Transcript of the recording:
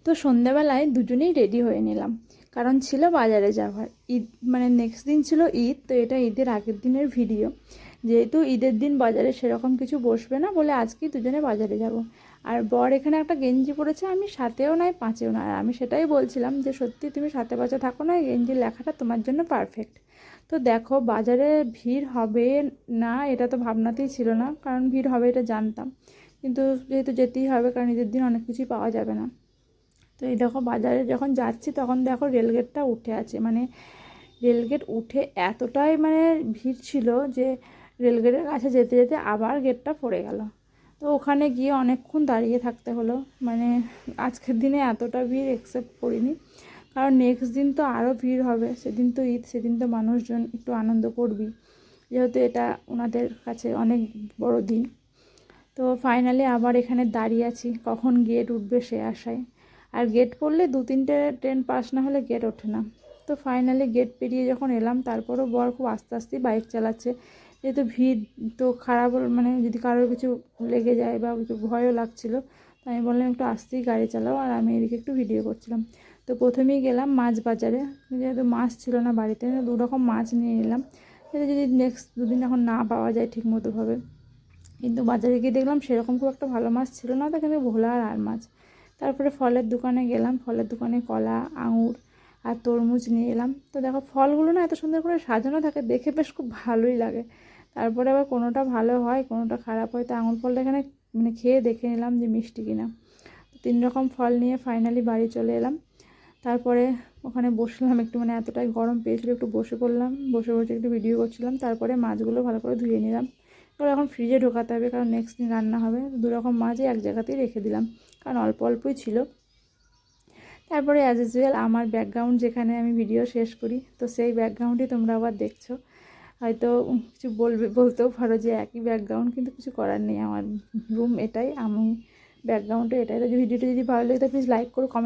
তো সন্ধ্যাবেলায় দুজনেই রেডি হয়ে নিলাম, কারণ ছিল বাজারে যাওয়ার। ঈদ মানে নেক্সট দিন ছিল ঈদ, তো এটা ঈদের আগের দিনের ভিডিও। যেহেতু ঈদের দিন বাজারে সেরকম কিছু বসবে না বলে আজকেই দুজনে বাজারে যাব। আর বর এখানে একটা গেঞ্জি পরেছে, আমি সাতেও নয় পাঁচেও নয়। আর আমি সেটাই বলছিলাম যে সত্যি তুমি সাতে পাঁচে থাকো না, এই গেঞ্জির লেখাটা তোমার জন্য পারফেক্ট। তো দেখো বাজারে ভিড় হবে না এটা তো ভাবনাতেই ছিল না, কারণ ভিড় হবে এটা জানতাম, কিন্তু যেহেতু যেতেই হবে কারণ ঈদের দিন অনেক কিছুই পাওয়া যাবে না। তো এই দেখো বাজারে যখন যাচ্ছি তখন দেখো রেলগেটটা উঠে আছে, মানে রেলগেট উঠে এতটাই মানে ভিড় ছিল যে রেলগেটের কাছে যেতে যেতে আবার গেটটা পড়ে গেল। তো ওখানে গিয়ে অনেকক্ষণ দাঁড়িয়ে থাকতে হলো, মানে আজকের দিনে এতটা ভিড় একসেপ্ট করিনি, কারণ নেক্সট দিন তো আরও ভিড় হবে, সেদিন তো ঈদ, সেদিন তো মানুষজন একটু আনন্দ করবি, যেহেতু এটা ওনাদের কাছে অনেক বড় দিন। তো ফাইনালি আবার এখানে দাঁড়িয়ে আছি কখন গেট উঠবে সে আশায়। আর গেট পড়লে 2-3টে ট্রেন পাস না হলে গেট ওঠে না। তো ফাইনালি গেট পেরিয়ে যখন এলাম, তারপরও বর খুব আস্তে আস্তেই বাইক চালাচ্ছে, যেহেতু ভিড় তো খারাপ মানে যদি কারোর কিছু লেগে যায় বা কিছু ভয়ও লাগছিলো, তো আমি বললাম একটু আস্তেই গাড়ি চালাও, আর আমি এদিকে একটু ভিডিও করছিলাম। তো প্রথমেই গেলাম মাছ বাজারে, যেহেতু মাছ ছিল না বাড়িতে, 2 রকম মাছ নিয়ে নিলাম, যাতে যদি নেক্সট দুদিন এখন না পাওয়া যায় ঠিক মতোভাবে। কিন্তু বাজারে গিয়ে দেখলাম সেরকম খুব একটা ভালো মাছ ছিল না, তো কিন্তু ভোলা আর মাছ। তারপরে ফলের দোকানে গেলাম, ফলের দোকানে কলা, আঙুর আর তরমুজ নিয়ে এলাম। তো দেখো ফলগুলো না এত সুন্দর করে সাজানো থাকে, দেখে বেশ খুব ভালোই লাগে। তারপরে আবার কোনোটা ভালো হয় কোনোটা খারাপ হয়, তো আঙুর ফলটা এখানে মানে খেয়ে দেখে নিলাম যে মিষ্টি কিনা। তো 3 রকম ফল নিয়ে ফাইনালি বাড়ি চলে এলাম। তারপরে ওখানে বসলাম একটু, মানে এতটাই গরম পেয়েছিল, একটু বসে পড়লাম, বসে বসে একটু ভিডিও করছিলাম। তারপরে মাছগুলো ভালো করে ধুয়ে নিলাম, এবার এখন ফ্রিজে ঢোকাতে হবে, কারণ নেক্সট দিন রান্না হবে। 2 রকম মাছই এক জায়গাতেই রেখে দিলাম, কারণ অল্প অল্পই ছিল। তারপরে অ্যাজ ইউজুয়াল আমার ব্যাকগ্রাউন্ড যেখানে আমি ভিডিও শেষ করি, তো সেই ব্যাকগ্রাউন্ডই তোমরা আবার দেখছো। হয়তো কিছু বলতেও পারো যে একই ব্যাকগ্রাউন্ড, কিন্তু কিছু করার নেই, আমার রুম এটাই, আমি ব্যাকগ্রাউন্ডে এটাই। তো ভিডিওটা যদি ভালো লাগে তো প্লিজ লাইক করো, কমেন্ট